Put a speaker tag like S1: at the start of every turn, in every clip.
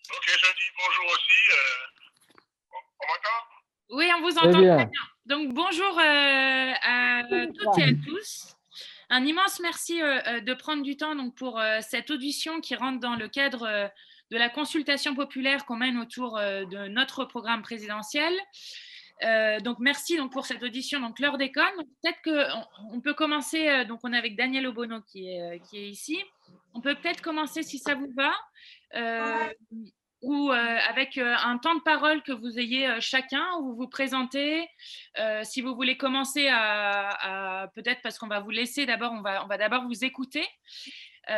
S1: Ok, je dis bonjour aussi. On m'entend?
S2: Oui, on vous
S3: Très
S2: entend très
S3: bien.
S2: bien. Donc, bonjour à toutes et à tous. Un immense merci de prendre du temps donc, pour cette audition qui rentre dans le cadre de la consultation populaire qu'on mène autour de notre programme présidentiel. Donc, merci donc, pour cette audition, donc l'heure des connes. Peut-être qu'on peut commencer, donc on est avec Daniel Obono qui est ici. On peut peut-être commencer, si ça vous va, ou avec un temps de parole que vous ayez chacun, où vous vous présentez. Si vous voulez commencer peut-être parce qu'on va vous laisser d'abord, on va d'abord vous écouter.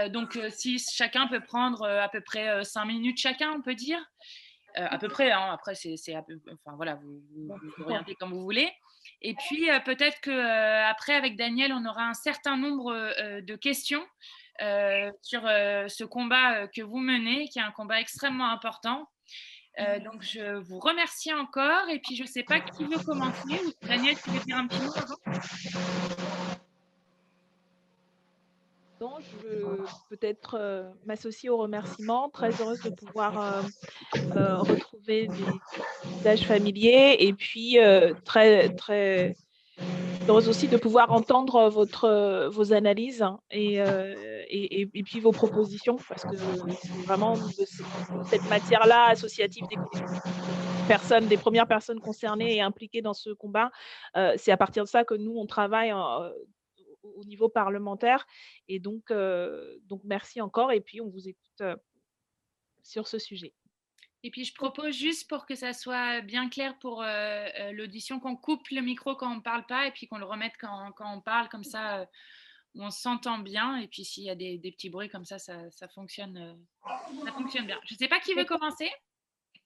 S2: Donc, si chacun peut prendre à peu près 5 minutes chacun, on peut dire. À peu près, hein, après, enfin, voilà, vous orientez comme vous voulez. Et puis, peut-être qu'après, avec Daniel, on aura un certain nombre de questions sur ce combat que vous menez, qui est un combat extrêmement important. Donc, je vous remercie encore. Et puis, je ne sais pas qui veut commencer. Ou Daniel, tu veux dire un petit mot avant?
S4: Non, je veux peut-être m'associer aux remerciements. Très heureuse de pouvoir retrouver des visages familiers et puis très, très heureuse aussi de pouvoir entendre vos analyses et puis vos propositions parce que c'est vraiment de cette matière-là associative des premières personnes concernées et impliquées dans ce combat. C'est à partir de ça que nous, on travaille au niveau parlementaire. Et donc merci encore. Et puis, on vous écoute sur ce sujet.
S2: Et puis, je propose juste pour que ça soit bien clair pour l'audition qu'on coupe le micro quand on ne parle pas et puis qu'on le remette quand on parle. Comme ça, on s'entend bien. Et puis, s'il y a des petits bruits comme ça fonctionne, ça fonctionne bien. Je ne sais pas qui veut commencer.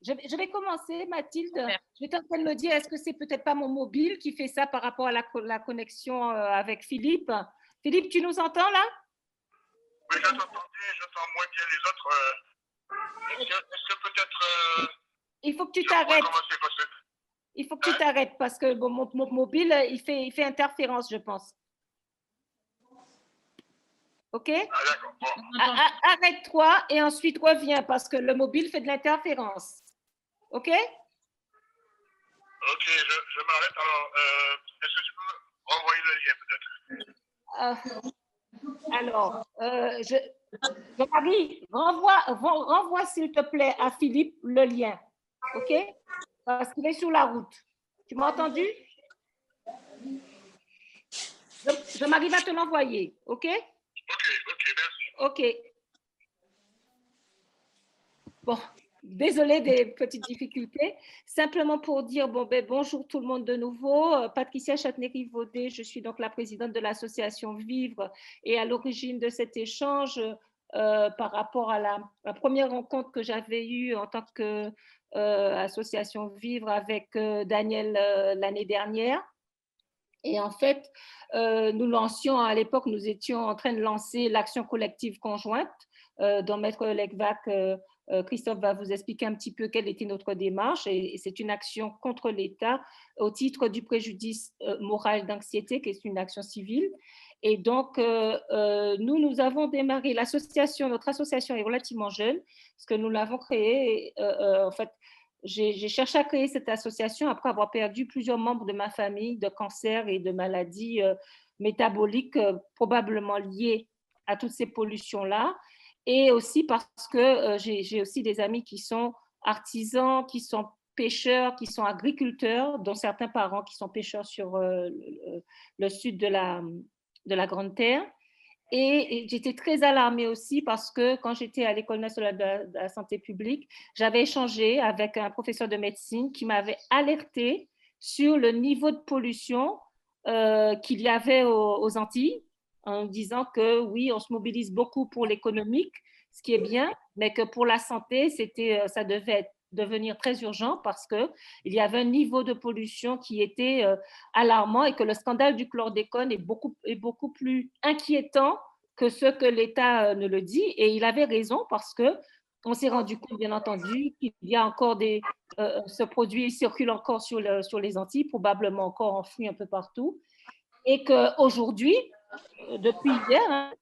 S5: Je vais commencer, Mathilde.
S2: Super.
S5: J'étais en train de me dire, est-ce que c'est peut-être pas mon mobile qui fait ça par rapport à la connexion avec Philippe? Philippe, tu nous entends là?
S1: Oui, j'entends bien, j'entends moins bien les autres. Est-ce que peut-être.
S5: Il faut que tu t'arrêtes.
S1: Que...
S5: Il faut que tu t'arrêtes parce que bon, mon mobile, il fait interférence, je pense. OK?
S1: Ah, d'accord. Bon.
S5: Arrête-toi et ensuite reviens parce que le mobile fait de l'interférence. OK?
S1: Ok, je m'arrête. Alors, est-ce que tu peux renvoyer le lien peut-être?
S5: Alors, Marie, renvoie s'il te plaît à Philippe le lien. OK? Parce qu'il est sur la route. Tu m'as entendu? Je m'arrive à te l'envoyer. OK?
S1: Ok, merci.
S5: OK. Bon, désolée des petites difficultés. Simplement pour dire bonjour tout le monde de nouveau. Patricia Châtenay-Rivaudet, je suis donc la présidente de l'association Vivre et à l'origine de cet échange par rapport à la première rencontre que j'avais eue en tant qu'association Vivre avec Daniel l'année dernière. Et en fait, nous lancions, à l'époque, nous étions en train de lancer l'action collective conjointe dont Maître Legvac, Christophe va vous expliquer un petit peu quelle était notre démarche. Et c'est une action contre l'État au titre du préjudice moral d'anxiété, qui est une action civile. Et donc, nous avons démarré l'association, notre association est relativement jeune, parce que nous l'avons créée, en fait, j'ai cherché à créer cette association après avoir perdu plusieurs membres de ma famille de cancer et de maladies métaboliques probablement liées à toutes ces pollutions-là. Et aussi parce que j'ai aussi des amis qui sont artisans, qui sont pêcheurs, qui sont agriculteurs, dont certains parents qui sont pêcheurs sur le sud de la Grande Terre. Et j'étais très alarmée aussi parce que quand j'étais à l'École nationale de la santé publique, j'avais échangé avec un professeur de médecine qui m'avait alerté sur le niveau de pollution qu'il y avait aux Antilles, en disant que oui, on se mobilise beaucoup pour l'économique, ce qui est bien, mais que pour la santé, ça devait devenir très urgent parce qu'il y avait un niveau de pollution qui était alarmant et que le scandale du chlordécone est beaucoup plus inquiétant que ce que l'État ne le dit. Et il avait raison parce qu'on s'est rendu compte, bien entendu, qu'il y a encore ce produit circule encore sur les Antilles, probablement encore enfoui un peu partout. Et qu'aujourd'hui, depuis hier,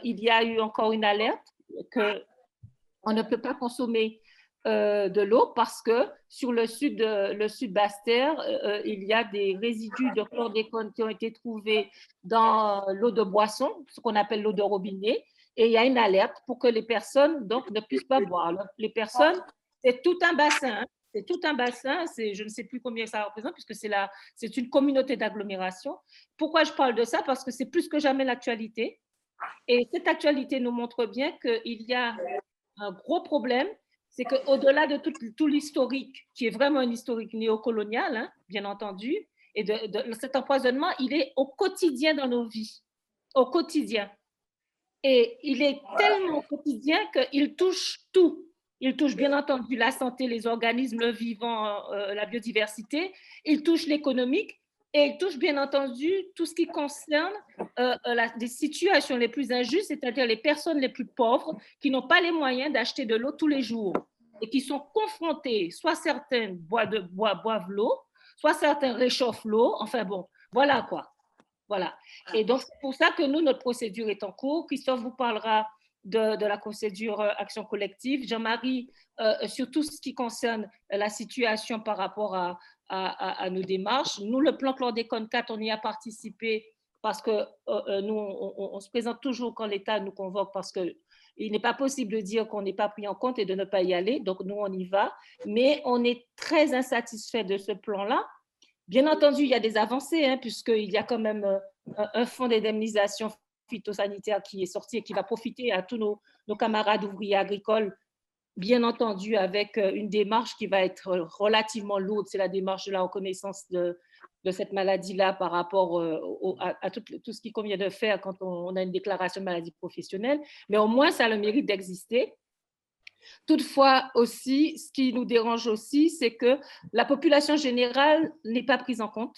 S5: il y a eu encore une alerte qu'on ne peut pas consommer de l'eau parce que sur le sud Basse-Terre, il y a des résidus de chlordécone qui ont été trouvés dans l'eau de boisson, ce qu'on appelle l'eau de robinet, et il y a une alerte pour que les personnes donc, ne puissent pas boire. Alors, les personnes, c'est tout un bassin, hein. C'est tout un bassin, je ne sais plus combien ça représente, puisque c'est une communauté d'agglomération. Pourquoi je parle de ça? Parce que c'est plus que jamais l'actualité. Et cette actualité nous montre bien qu'il y a un gros problème, c'est qu'au-delà de tout l'historique, qui est vraiment un historique néocolonial, hein, bien entendu, et de cet empoisonnement, il est au quotidien dans nos vies, au quotidien. Et il est tellement au quotidien qu'il touche tout. Il touche bien entendu la santé, les organismes vivants, la biodiversité, il touche l'économique et il touche bien entendu tout ce qui concerne les situations les plus injustes, c'est-à-dire les personnes les plus pauvres qui n'ont pas les moyens d'acheter de l'eau tous les jours et qui sont confrontés, soit certains boivent l'eau, soit certains réchauffent l'eau, enfin bon, voilà quoi. Voilà. Et donc, c'est pour ça que nous, notre procédure est en cours. Christophe vous parlera de la procédure action collective. Jean-Marie, sur tout ce qui concerne la situation par rapport à nos démarches. Nous, le plan Chlordécone 4, on y a participé parce que nous, on se présente toujours quand l'État nous convoque parce qu'il n'est pas possible de dire qu'on n'est pas pris en compte et de ne pas y aller. Donc, nous, on y va. Mais on est très insatisfait de ce plan-là. Bien entendu, il y a des avancées, hein, puisqu'il y a quand même un fonds d'indemnisation phytosanitaire qui est sorti et qui va profiter à tous nos camarades ouvriers agricoles, bien entendu avec une démarche qui va être relativement lourde. C'est la démarche de la reconnaissance de cette maladie-là par rapport à tout ce qu'il convient de faire quand on a une déclaration de maladie professionnelle. Mais au moins, ça a le mérite d'exister. Toutefois, aussi, ce qui nous dérange aussi, c'est que la population générale n'est pas prise en compte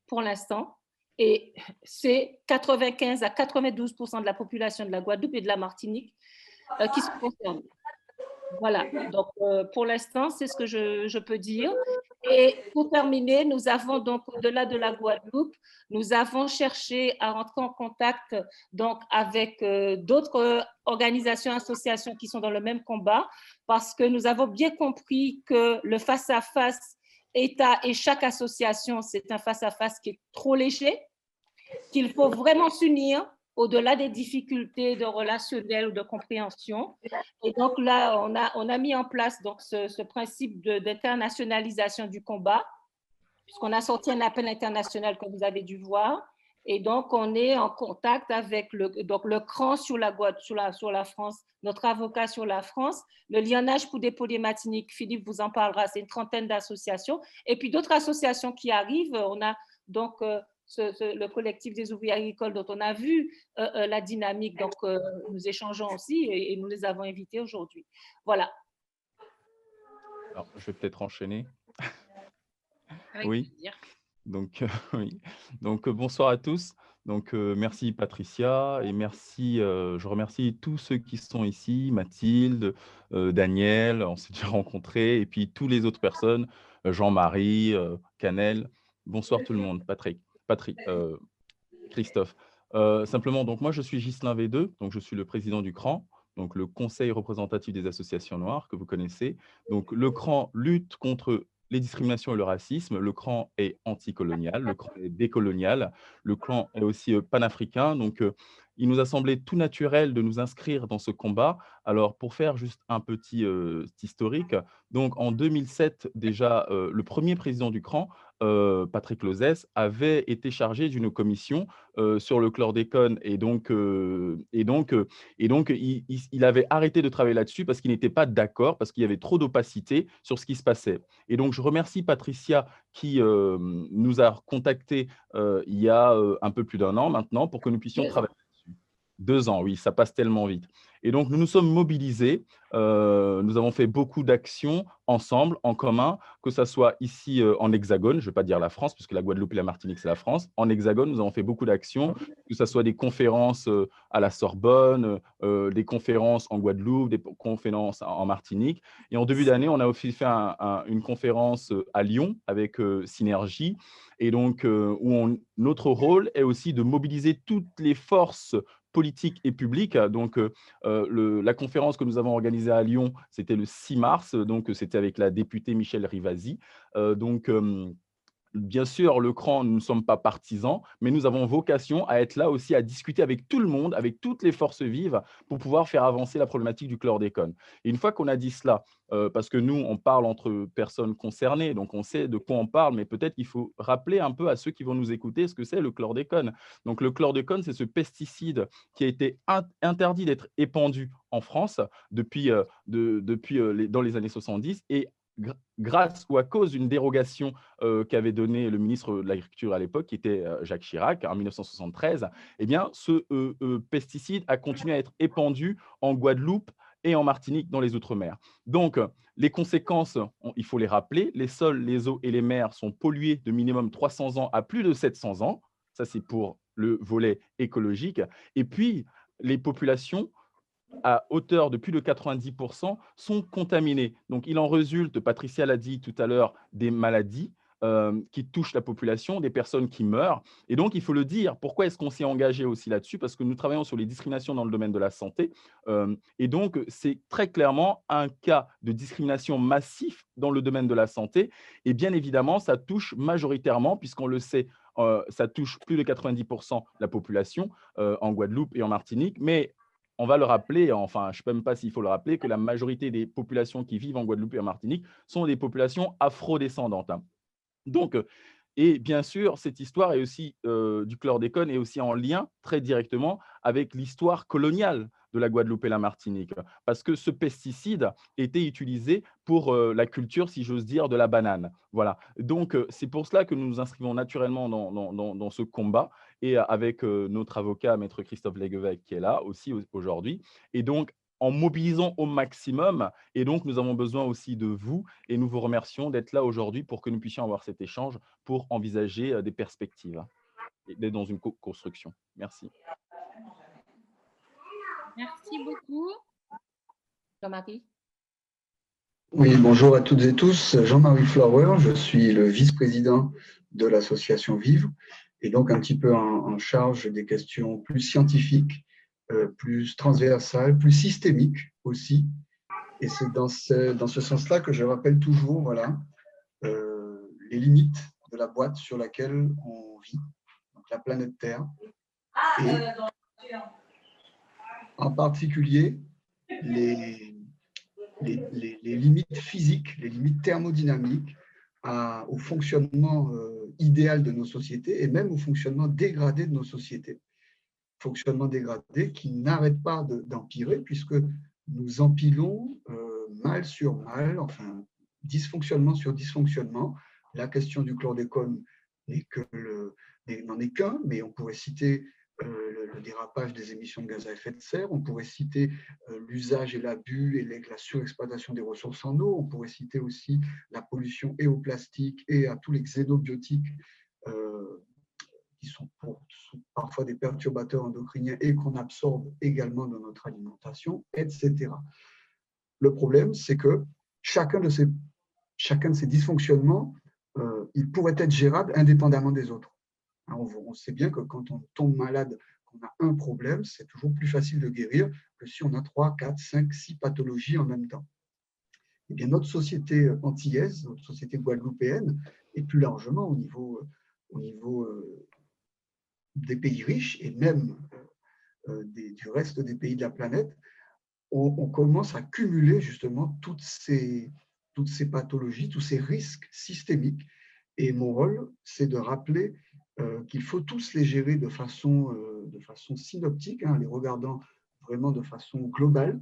S5: pour l'instant. Et c'est 95 à 92% de la population de la Guadeloupe et de la Martinique qui sont concernés. Voilà, donc pour l'instant, c'est ce que je peux dire. Et pour terminer, nous avons donc, au-delà de la Guadeloupe, nous avons cherché à rentrer en contact donc, avec d'autres organisations, associations qui sont dans le même combat, parce que nous avons bien compris que le face-à-face État et chaque association, c'est un face-à-face qui est trop léger, qu'il faut vraiment s'unir au-delà des difficultés de relationnel ou de compréhension. Et donc là, on a mis en place donc, ce principe d'internationalisation du combat, puisqu'on a sorti un appel international que vous avez dû voir. Et donc, on est en contact avec le CRAN sur la France, notre avocat sur la France, le Lionnage pour dépôts Martinique, Philippe vous en parlera, c'est une trentaine d'associations. Et puis d'autres associations qui arrivent, on a donc le collectif des ouvriers agricoles dont on a vu la dynamique, donc nous échangeons aussi et nous les avons invités aujourd'hui. Voilà.
S3: Alors, je vais peut-être enchaîner.
S2: Avec
S3: oui.
S2: plaisir.
S3: Donc, oui. Donc, bonsoir à tous. Donc, merci Patricia et merci, je remercie tous ceux qui sont ici, Mathilde, Daniel, on s'est déjà rencontrés, et puis toutes les autres personnes, Jean-Marie, Canel. Bonsoir tout le monde, Christophe. Simplement, donc moi je suis Ghislain V2, donc je suis le président du CRAN, donc le Conseil représentatif des associations noires que vous connaissez. Donc le CRAN lutte contre les discriminations et le racisme. Le CRAN est anticolonial, le CRAN est décolonial, le CRAN est aussi panafricain. Donc, il nous a semblé tout naturel de nous inscrire dans ce combat. Alors, pour faire juste un petit historique, donc en 2007, déjà, le premier président du CRAN, Patrick Lozès, avait été chargé d'une commission sur le chlordécone et donc il avait arrêté de travailler là-dessus parce qu'il n'était pas d'accord, parce qu'il y avait trop d'opacité sur ce qui se passait. Et donc, je remercie Patricia qui nous a contactés il y a un peu plus d'1 an maintenant pour que nous puissions travailler là-dessus. 2 ans, oui, ça passe tellement vite. Et donc, nous nous sommes mobilisés. Nous avons fait beaucoup d'actions ensemble, en commun, que ce soit ici en Hexagone, je ne vais pas dire la France, puisque la Guadeloupe et la Martinique, c'est la France. En Hexagone, nous avons fait beaucoup d'actions, que ce soit des conférences à la Sorbonne, des conférences en Guadeloupe, des conférences en Martinique. Et en début d'année, on a aussi fait une conférence à Lyon avec Synergie. Et donc, notre rôle est aussi de mobiliser toutes les forces politique et publique. Donc, la conférence que nous avons organisée à Lyon, c'était le 6 mars, donc c'était avec la députée Michèle Rivasi. Bien sûr, le CRAN, nous ne sommes pas partisans, mais nous avons vocation à être là aussi, à discuter avec tout le monde, avec toutes les forces vives, pour pouvoir faire avancer la problématique du chlordécone. Et une fois qu'on a dit cela, parce que nous, on parle entre personnes concernées, donc on sait de quoi on parle, mais peut-être qu'il faut rappeler un peu à ceux qui vont nous écouter ce que c'est le chlordécone. Donc le chlordécone, c'est ce pesticide qui a été interdit d'être épandu en France depuis, dans les années 70, et grâce ou à cause d'une dérogation qu'avait donnée le ministre de l'Agriculture à l'époque, qui était Jacques Chirac, en 1973, eh bien, ce pesticide a continué à être épandu en Guadeloupe et en Martinique, dans les Outre-mer. Donc, les conséquences, il faut les rappeler, les sols, les eaux et les mers sont pollués de minimum 300 ans à plus de 700 ans. Ça, c'est pour le volet écologique. Et puis, les populations à hauteur de plus de 90% sont contaminés. Donc, il en résulte, Patricia l'a dit tout à l'heure, des maladies qui touchent la population, des personnes qui meurent. Et donc, il faut le dire, pourquoi est-ce qu'on s'est engagé aussi là-dessus? Parce que nous travaillons sur les discriminations dans le domaine de la santé. Et donc, c'est très clairement un cas de discrimination massif dans le domaine de la santé. Et bien évidemment, ça touche majoritairement, puisqu'on le sait, ça touche plus de 90% de la population en Guadeloupe et en Martinique. Mais on va le rappeler, enfin, je ne sais même pas s'il faut le rappeler, que la majorité des populations qui vivent en Guadeloupe et en Martinique sont des populations afrodescendantes. Donc, et bien sûr, cette histoire est aussi, du chlordécone est aussi en lien très directement avec l'histoire coloniale de la Guadeloupe et la Martinique, parce que ce pesticide était utilisé pour la culture, si j'ose dire, de la banane. Voilà. Donc, c'est pour cela que nous nous inscrivons naturellement dans ce combat, et avec notre avocat, Maître Christophe Léguevec, qui est là aussi aujourd'hui. Et donc, en mobilisant au maximum, et donc nous avons besoin aussi de vous, et nous vous remercions d'être là aujourd'hui pour que nous puissions avoir cet échange pour envisager des perspectives et d'être dans une co-construction. Merci.
S2: Merci beaucoup.
S5: Jean-Marie.
S6: Oui, bonjour à toutes et tous. Jean-Marie Flower, je suis le vice-président de l'association Vivre, et donc un petit peu en charge des questions plus scientifiques, plus transversales, plus systémiques aussi. Et c'est dans ce sens-là que je rappelle toujours, voilà, les limites de la boîte sur laquelle on vit, donc la planète Terre, et en particulier les limites physiques, les limites thermodynamiques au fonctionnement idéal de nos sociétés, et même au fonctionnement dégradé de nos sociétés. Fonctionnement dégradé qui n'arrête pas d'empirer, puisque nous empilons mal sur mal, enfin dysfonctionnement sur dysfonctionnement. La question du chlordécone n'en est qu'un, mais on pourrait citer le dérapage des émissions de gaz à effet de serre, on pourrait citer l'usage et l'abus et la surexploitation des ressources en eau, on pourrait citer aussi la pollution et au plastique et à tous les xénobiotiques qui sont parfois des perturbateurs endocriniens et qu'on absorbe également dans notre alimentation, etc. Le problème, c'est que chacun de ces dysfonctionnements, il pourrait être gérable indépendamment des autres. On sait bien que quand on tombe malade, qu'on a un problème, c'est toujours plus facile de guérir que si on a 3, 4, 5, 6 pathologies en même temps. Eh bien, notre société antillaise, notre société guadeloupéenne, et plus largement au niveau des pays riches et même du reste des pays de la planète, on commence à cumuler justement toutes ces pathologies, tous ces risques systémiques. Et mon rôle, c'est de rappeler qu'il faut tous les gérer de façon synoptique, en les regardant vraiment de façon globale,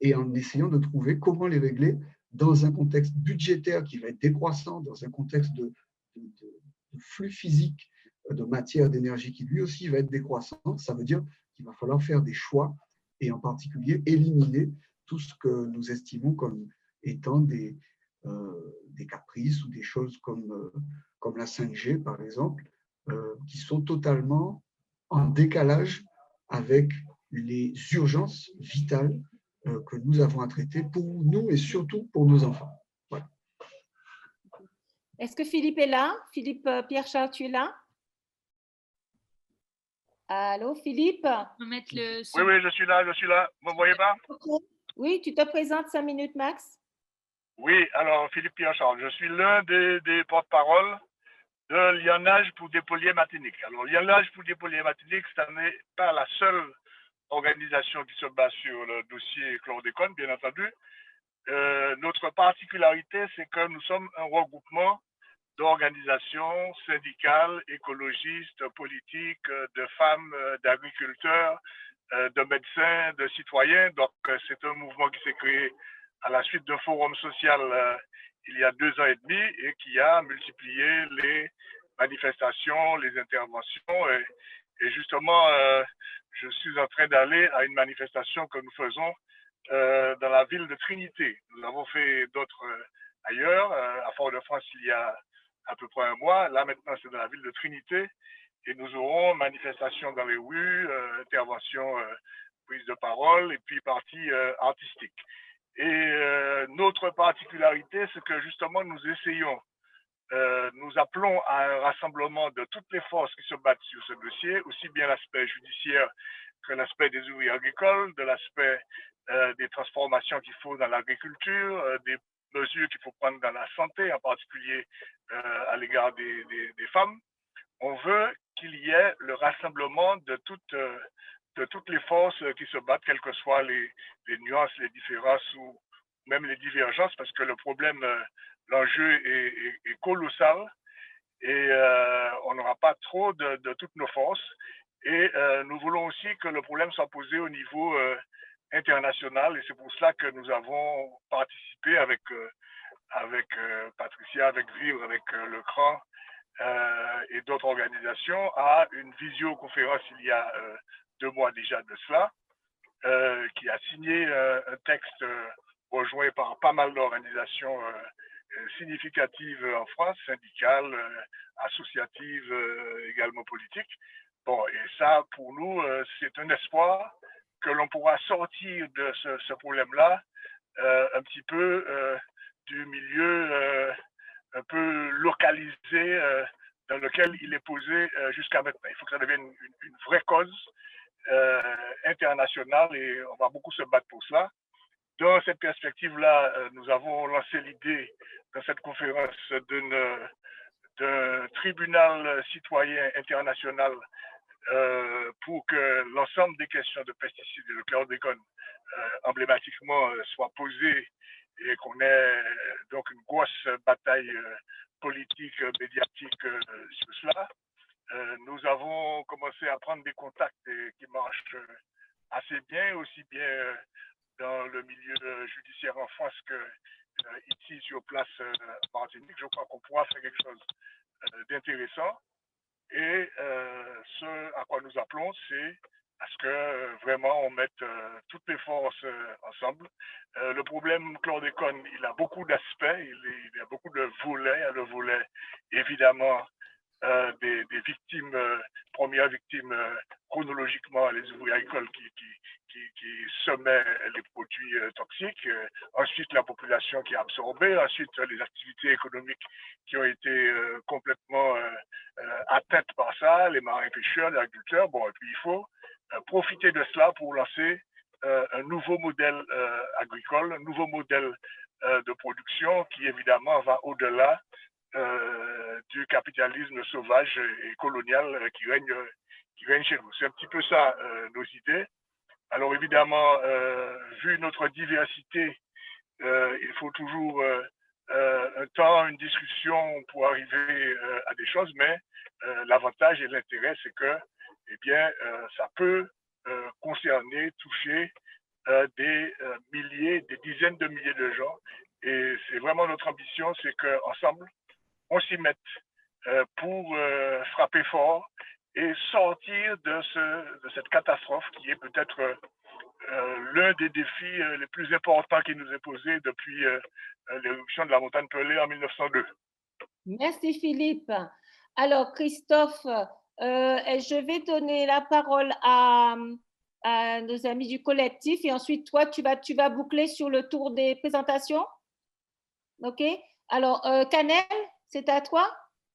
S6: et en essayant de trouver comment les régler dans un contexte budgétaire qui va être décroissant, dans un contexte de flux physique de matière, d'énergie qui lui aussi va être décroissant. Ça veut dire qu'il va falloir faire des choix et en particulier éliminer tout ce que nous estimons comme étant des caprices ou des choses comme la 5G, par exemple, qui sont totalement en décalage avec les urgences vitales que nous avons à traiter pour nous et surtout pour nos enfants. Voilà.
S5: Est-ce que Philippe est là? Philippe Pierre-Charles, tu es là? Allô, Philippe?
S2: On peut mettre le son.
S1: Oui, je suis là. Vous ne me voyez pas?
S5: Oui, tu te présentes 5 minutes max.
S1: Oui, alors Philippe Pierre-Charles, je suis l'un des porte-parole de Lionnage pour dépolluer Martinique. Alors, Lionnage pour dépolluer Martinique, ce n'est pas la seule organisation qui se base sur le dossier chlordécone, bien entendu. Notre particularité, c'est que nous sommes un regroupement d'organisations syndicales, écologistes, politiques, de femmes, d'agriculteurs, de médecins, de citoyens. Donc, c'est un mouvement qui s'est créé à la suite d'un forum social il y a 2 ans et demi et qui a multiplié les manifestations, les interventions. Et justement, je suis en train d'aller à une manifestation que nous faisons dans la ville de Trinité. Nous avons fait d'autres ailleurs, à Fort-de-France il y a à peu près un mois. Là, maintenant, c'est dans la ville de Trinité. Et nous aurons manifestation dans les rues, intervention, prise de parole et puis partie artistique. Et notre particularité, c'est que justement, nous essayons, nous appelons à un rassemblement de toutes les forces qui se battent sur ce dossier, aussi bien l'aspect judiciaire que l'aspect des ouvriers agricoles, de l'aspect des transformations qu'il faut dans l'agriculture, des mesures qu'il faut prendre dans la santé, en particulier à l'égard des femmes. On veut qu'il y ait le rassemblement de toutes les forces qui se battent, quelles que soient les nuances, les différences ou même les divergences, parce que le problème, l'enjeu est colossal et on n'aura pas trop de toutes nos forces. Et nous voulons aussi que le problème soit posé au niveau international et c'est pour cela que nous avons participé avec Patricia, avec Vivre, avec le CRAN et d'autres organisations à une visioconférence il y a 2 mois déjà de cela, qui a signé un texte rejoint par pas mal d'organisations significatives en France, syndicales, associatives, également politiques. Bon, et ça, pour nous, c'est un espoir que l'on pourra sortir de ce problème-là un petit peu du milieu un peu localisé dans lequel il est posé jusqu'à maintenant. Il faut que ça devienne une vraie cause internationale et on va beaucoup se battre pour cela. Dans cette perspective-là, nous avons lancé l'idée dans cette conférence d'un tribunal citoyen international pour que l'ensemble des questions de pesticides et de chlordécone emblématiquement soient posées et qu'on ait donc une grosse bataille politique, médiatique sur cela. Nous avons commencé à prendre des contacts qui marchent assez bien, aussi bien dans le milieu judiciaire en France que ici sur place en Martinique. Je crois qu'on pourra faire quelque chose d'intéressant. Et ce à quoi nous appelons, c'est à ce que vraiment on mette toutes les forces ensemble. Le problème chlordécone, il a beaucoup d'aspects, il y a beaucoup de volets. Il y a le volet évidemment des victimes, premières victimes chronologiquement, les ouvriers agricoles qui semaient les produits toxiques, ensuite la population qui a absorbé, ensuite les activités économiques qui ont été complètement atteintes par ça, les marins pêcheurs, les agriculteurs. Bon, et puis il faut profiter de cela pour lancer un nouveau modèle agricole, un nouveau modèle de production qui évidemment va au-delà du capitalisme sauvage et colonial qui règne chez nous. C'est un petit peu ça nos idées. Alors évidemment, vu notre diversité, il faut toujours un temps, une discussion pour arriver à des choses, mais l'avantage et l'intérêt, c'est que eh bien, ça peut concerner, toucher des milliers, des dizaines de milliers de gens. Et c'est vraiment notre ambition, c'est qu'ensemble, on s'y mette pour frapper fort et sortir de cette catastrophe qui est peut-être l'un des défis les plus importants qui nous est posé depuis l'éruption de la montagne Pelée en 1902.
S5: Merci Philippe. Alors Christophe, je vais donner la parole à nos amis du collectif et ensuite toi tu vas boucler sur le tour des présentations. Ok. Alors Canel, c'est à toi.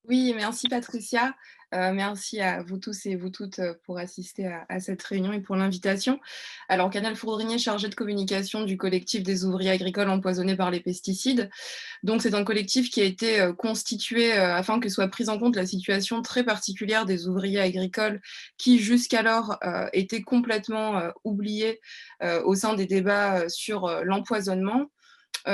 S7: Oui, merci Patricia. Merci à vous tous et vous toutes pour assister à cette réunion et pour l'invitation. Alors, Canal Fourdrinier, chargé de communication du collectif des ouvriers agricoles empoisonnés par les pesticides. Donc, c'est un collectif qui a été constitué afin que soit prise en compte la situation très particulière des ouvriers agricoles qui, jusqu'alors, étaient complètement oubliés au sein des débats sur l'empoisonnement.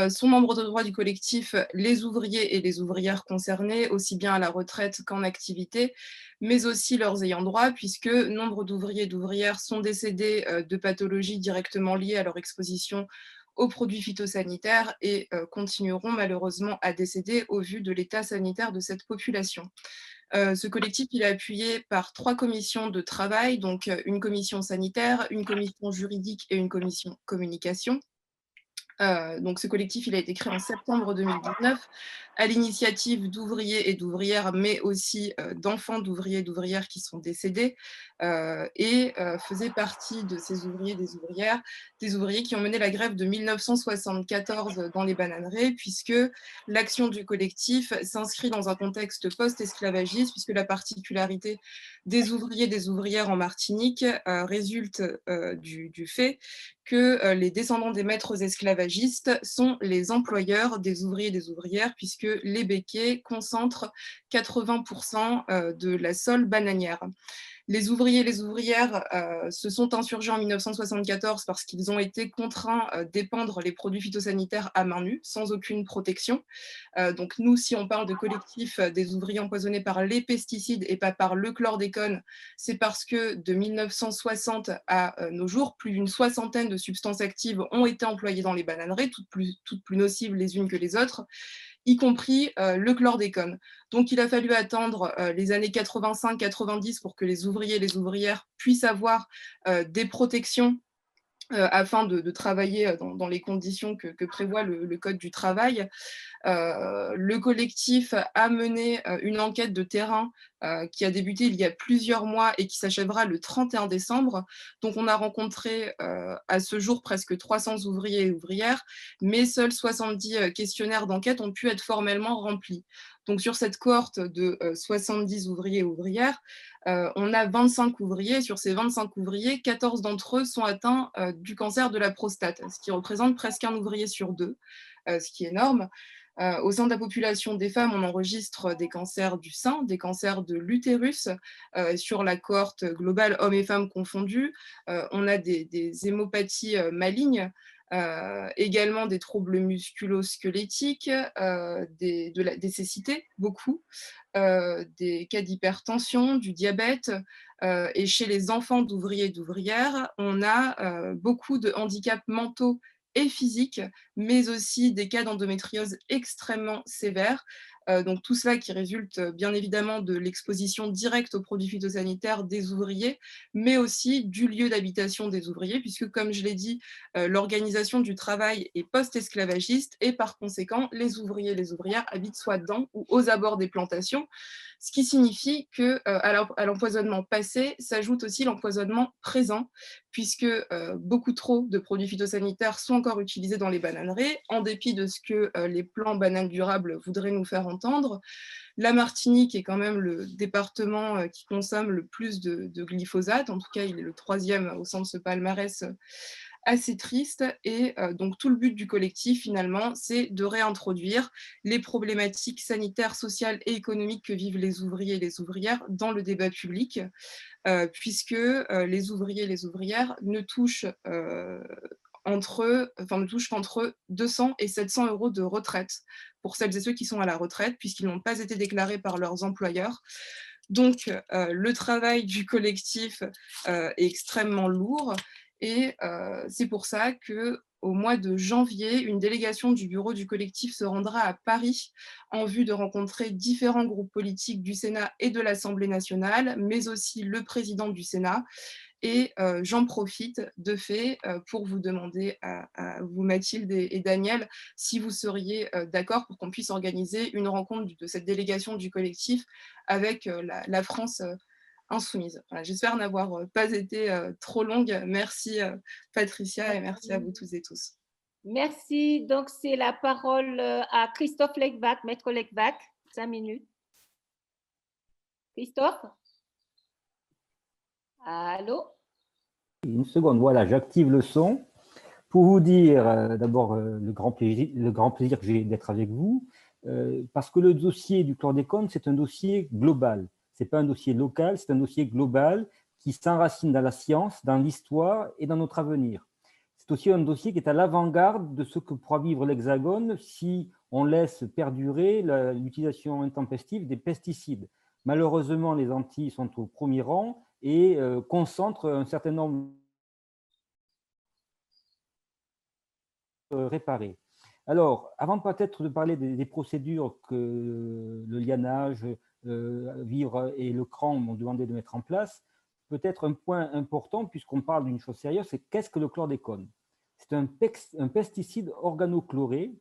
S7: Sont membres de droit du collectif les ouvriers et les ouvrières concernés, aussi bien à la retraite qu'en activité, mais aussi leurs ayants droit, puisque nombre d'ouvriers et d'ouvrières sont décédés de pathologies directement liées à leur exposition aux produits phytosanitaires et continueront malheureusement à décéder au vu de l'état sanitaire de cette population. Ce collectif il est appuyé par 3 commissions de travail, donc une commission sanitaire, une commission juridique et une commission communication. Donc ce collectif, il a été créé en septembre 2019 à l'initiative d'ouvriers et d'ouvrières, mais aussi d'enfants d'ouvriers et d'ouvrières qui sont décédés et faisait partie de ces ouvriers et des ouvriers qui ont mené la grève de 1974 dans les bananeraies, puisque l'action du collectif s'inscrit dans un contexte post-esclavagiste, puisque la particularité des ouvriers et des ouvrières en Martinique résulte du fait que les descendants des maîtres esclavagistes sont les employeurs des ouvriers et des ouvrières, puisque les béquets concentrent 80% de la sole bananière. Les ouvriers et les ouvrières se sont insurgés en 1974 parce qu'ils ont été contraints d'épandre les produits phytosanitaires à main nue, sans aucune protection. Donc nous, si on parle de collectif des ouvriers empoisonnés par les pesticides et pas par le chlordécone, c'est parce que de 1960 à nos jours, plus d'une soixantaine de substances actives ont été employées dans les bananeraies, toutes plus nocives les unes que les autres, y compris le chlordécone. Donc, il a fallu attendre les années 85-90 pour que les ouvriers et les ouvrières puissent avoir des protections afin de travailler dans les conditions que prévoit le Code du travail. Le collectif a mené une enquête de terrain qui a débuté il y a plusieurs mois et qui s'achèvera le 31 décembre. Donc, on a rencontré à ce jour presque 300 ouvriers et ouvrières, mais seuls 70 questionnaires d'enquête ont pu être formellement remplis. Donc, sur cette cohorte de 70 ouvriers et ouvrières, on a 25 ouvriers. Sur ces 25 ouvriers, 14 d'entre eux sont atteints du cancer de la prostate, ce qui représente presque un ouvrier sur 2, ce qui est énorme. Au sein de la population des femmes, on enregistre des cancers du sein, des cancers de l'utérus. Sur la cohorte globale, hommes et femmes confondus, on a des hémopathies malignes, également des troubles musculo-squelettiques, des cécités, beaucoup, des cas d'hypertension, du diabète. Et chez les enfants d'ouvriers et d'ouvrières, on a beaucoup de handicaps mentaux et physiques, mais aussi des cas d'endométriose extrêmement sévères. Donc tout cela qui résulte bien évidemment de l'exposition directe aux produits phytosanitaires des ouvriers, mais aussi du lieu d'habitation des ouvriers, puisque comme je l'ai dit, l'organisation du travail est post-esclavagiste et par conséquent, les ouvriers et les ouvrières habitent soit dans ou aux abords des plantations, ce qui signifie qu'à l'empoisonnement passé s'ajoute aussi l'empoisonnement présent, puisque beaucoup trop de produits phytosanitaires sont encore utilisés dans les bananeraies, en dépit de ce que les plans bananes durables voudraient nous faire entendre. La Martinique est quand même le département qui consomme le plus de glyphosate, en tout cas il est le 3e au sein de ce palmarès assez triste. Et donc tout le but du collectif finalement, c'est de réintroduire les problématiques sanitaires, sociales et économiques que vivent les ouvriers et les ouvrières dans le débat public, puisque les ouvriers et les ouvrières ne touchent qu'entre 200 et 700 euros de retraite pour celles et ceux qui sont à la retraite, puisqu'ils n'ont pas été déclarés par leurs employeurs. Donc, le travail du collectif est extrêmement lourd. Et c'est pour ça qu'au mois de janvier, une délégation du bureau du collectif se rendra à Paris en vue de rencontrer différents groupes politiques du Sénat et de l'Assemblée nationale, mais aussi le président du Sénat. Et j'en profite de fait pour vous demander à vous, Mathilde et Daniel, si vous seriez d'accord pour qu'on puisse organiser une rencontre de cette délégation du collectif avec la France insoumise. Voilà, j'espère n'avoir pas été trop longue. Merci Patricia et merci à vous tous et tous.
S5: Merci. Donc, c'est la parole à Christophe Lecvac, Maître Lecvac, 5 minutes. Christophe? Allô?
S8: Une seconde, voilà, j'active le son. Pour vous dire d'abord le grand plaisir que j'ai d'être avec vous, parce que le dossier du chlordécone, c'est un dossier global. Ce n'est pas un dossier local, c'est un dossier global qui s'enracine dans la science, dans l'histoire et dans notre avenir. C'est aussi un dossier qui est à l'avant-garde de ce que pourra vivre l'Hexagone si on laisse perdurer l'utilisation intempestive des pesticides. Malheureusement, les Antilles sont au premier rang et concentrent un certain nombre réparés. Alors, avant peut-être de parler des procédures que le lianage, Vivre et le CRAN m'ont demandé de mettre en place, peut-être un point important, puisqu'on parle d'une chose sérieuse, c'est qu'est-ce que le chlordécone? C'est un pesticide organochloré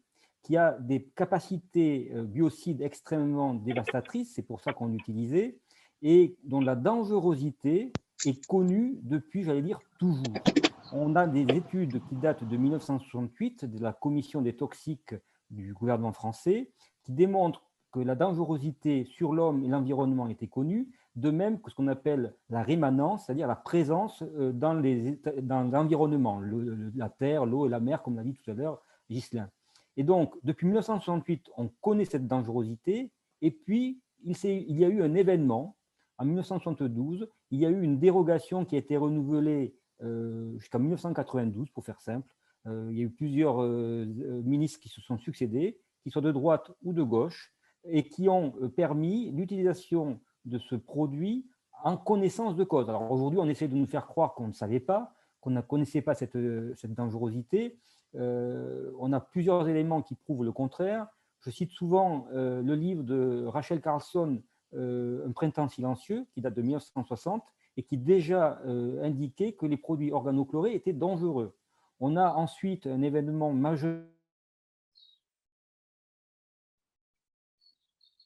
S8: qui a des capacités biocides extrêmement dévastatrices, c'est pour ça qu'on l'utilisait, et dont la dangerosité est connue depuis, j'allais dire, toujours. On a des études qui datent de 1968 de la commission des toxiques du gouvernement français qui démontrent que la dangerosité sur l'homme et l'environnement était connue, de même que ce qu'on appelle la rémanence, c'est-à-dire la présence dans l'environnement, la terre, l'eau et la mer, comme l'a dit tout à l'heure Ghislain. Et donc, depuis 1968, on connaît cette dangerosité, et puis il y a eu un événement, en 1972, il y a eu une dérogation qui a été renouvelée jusqu'en 1992, pour faire simple. Il y a eu plusieurs ministres qui se sont succédés, qui soient de droite ou de gauche, et qui ont permis l'utilisation de ce produit en connaissance de cause. Alors aujourd'hui, on essaie de nous faire croire qu'on ne savait pas, qu'on ne connaissait pas cette dangerosité. On a plusieurs éléments qui prouvent le contraire. Je cite souvent le livre de Rachel Carlson, Un printemps silencieux, qui date de 1960, et qui déjà indiquait que les produits organochlorés étaient dangereux. On a ensuite un événement majeur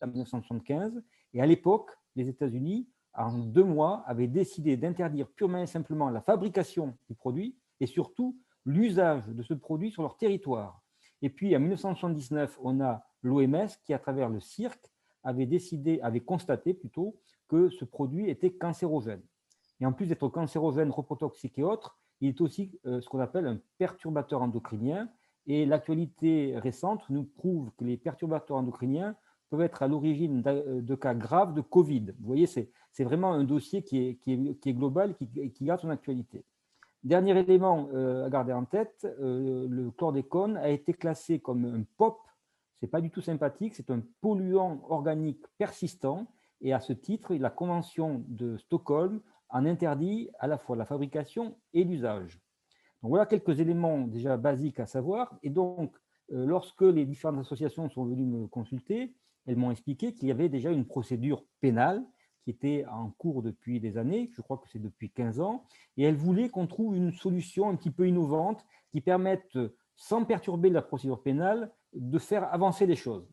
S8: en 1975, et à l'époque, les États-Unis, en 2 mois, avaient décidé d'interdire purement et simplement la fabrication du produit et surtout l'usage de ce produit sur leur territoire. Et puis en 1979, on a l'OMS qui, à travers le CIRC, avait constaté plutôt que ce produit était cancérogène. Et en plus d'être cancérogène, reprotoxique et autres, il est aussi ce qu'on appelle un perturbateur endocrinien. Et l'actualité récente nous prouve que les perturbateurs endocriniens peuvent être à l'origine de cas graves de Covid. Vous voyez, c'est vraiment un dossier qui est global, qui garde son actualité. Dernier élément à garder en tête, le chlordécone a été classé comme un POP. Ce n'est pas du tout sympathique, c'est un polluant organique persistant. Et à ce titre, la Convention de Stockholm en interdit à la fois la fabrication et l'usage. Donc voilà quelques éléments déjà basiques à savoir. Et donc, lorsque les différentes associations sont venues me consulter, elles m'ont expliqué qu'il y avait déjà une procédure pénale qui était en cours depuis des années, je crois que c'est depuis 15 ans, et elles voulaient qu'on trouve une solution un petit peu innovante qui permette, sans perturber la procédure pénale, de faire avancer les choses.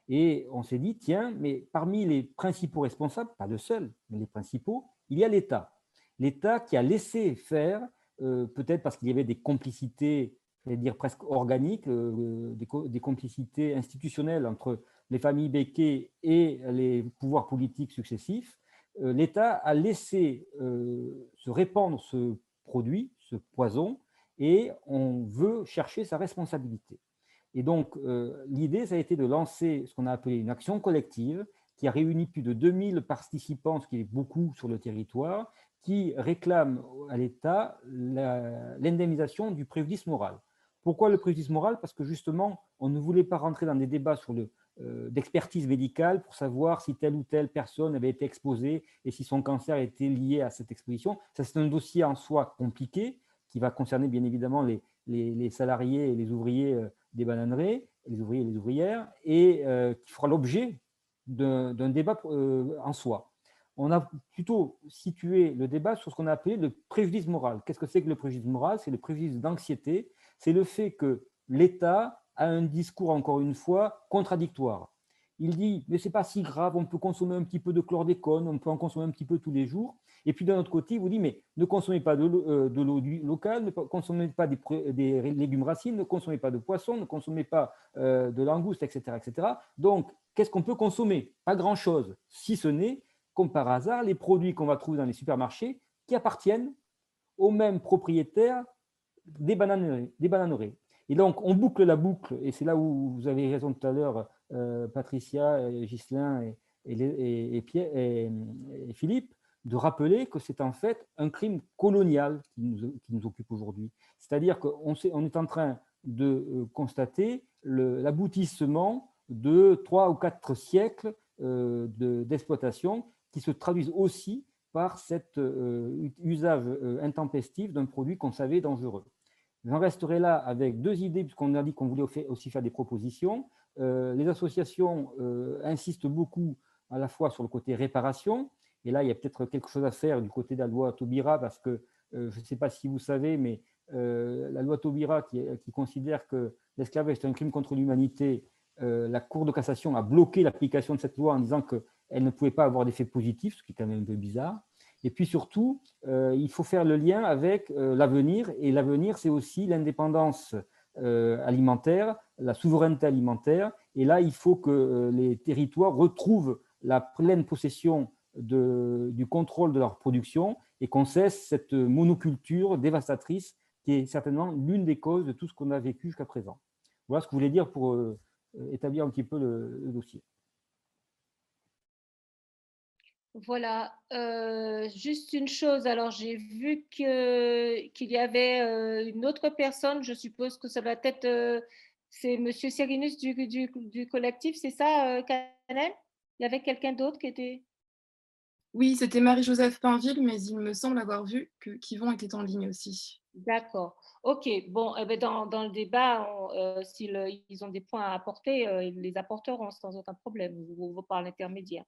S8: Et on s'est dit, tiens, mais parmi les principaux responsables, pas le seul, mais les principaux, il y a l'État. L'État qui a laissé faire, peut-être parce qu'il y avait des complicités, j'allais dire presque organiques, des complicités institutionnelles entre les familles Becquet et les pouvoirs politiques successifs, l'État a laissé se répandre ce produit, ce poison, et on veut chercher sa responsabilité. Et donc, l'idée, ça a été de lancer ce qu'on a appelé une action collective qui a réuni plus de 2000 participants, ce qui est beaucoup sur le territoire, qui réclament à l'État l'indemnisation du préjudice moral. Pourquoi le préjudice moral? Parce que justement, on ne voulait pas rentrer dans des débats sur d'expertise médicale pour savoir si telle ou telle personne avait été exposée et si son cancer était lié à cette exposition. Ça, c'est un dossier en soi compliqué qui va concerner bien évidemment les salariés et les ouvriers des bananeraies, les ouvriers et les ouvrières, et qui fera l'objet d'un débat en soi. On a plutôt situé le débat sur ce qu'on a appelé le préjudice moral. Qu'est-ce que c'est que le préjudice moral? C'est le préjudice d'anxiété, c'est le fait que l'État a un discours, encore une fois, contradictoire. Il dit, mais ce n'est pas si grave, on peut consommer un petit peu de chlordécone, on peut en consommer un petit peu tous les jours. Et puis d'un autre côté, il vous dit, mais ne consommez pas de l'eau locale, ne consommez pas des légumes racines, ne consommez pas de poissons, ne consommez pas de langoustes, etc., etc. Donc, qu'est-ce qu'on peut consommer? Pas grand-chose, si ce n'est comme par hasard, les produits qu'on va trouver dans les supermarchés qui appartiennent aux mêmes propriétaires des bananeraies. Et donc, on boucle la boucle, et c'est là où vous avez raison tout à l'heure, Patricia, Ghislain et Philippe, de rappeler que c'est en fait un crime colonial qui nous occupe aujourd'hui. C'est-à-dire qu'on est en train de constater l'aboutissement de 3 ou 4 siècles d'exploitation qui se traduisent aussi par cet usage intempestif d'un produit qu'on savait dangereux. J'en resterai là avec 2 idées, puisqu'on a dit qu'on voulait aussi faire des propositions. Les associations insistent beaucoup à la fois sur le côté réparation, et là, il y a peut-être quelque chose à faire du côté de la loi Taubira, parce que je ne sais pas si vous savez, mais la loi Taubira qui considère que l'esclavage est un crime contre l'humanité, la Cour de cassation a bloqué l'application de cette loi en disant qu'elle ne pouvait pas avoir d'effet positif, ce qui est quand même un peu bizarre. Et puis surtout, il faut faire le lien avec l'avenir, et l'avenir, c'est aussi l'indépendance alimentaire, la souveraineté alimentaire, et là, il faut que les territoires retrouvent la pleine possession du contrôle de leur production et qu'on cesse cette monoculture dévastatrice qui est certainement l'une des causes de tout ce qu'on a vécu jusqu'à présent. Voilà ce que je voulais dire pour établir un petit peu le dossier.
S5: Voilà, juste une chose, alors j'ai vu qu'il y avait une autre personne, je suppose que ça doit être, c'est Monsieur Sérinus du collectif, c'est ça, Canel? Il y avait quelqu'un d'autre qui était…
S7: Oui, c'était Marie-Joseph Pinville, mais il me semble avoir vu qu'Yvon était en ligne aussi.
S5: D'accord. OK. Bon, eh ben dans le débat, s'ils ont des points à apporter, ils les apporteront sans aucun problème, ou par l'intermédiaire.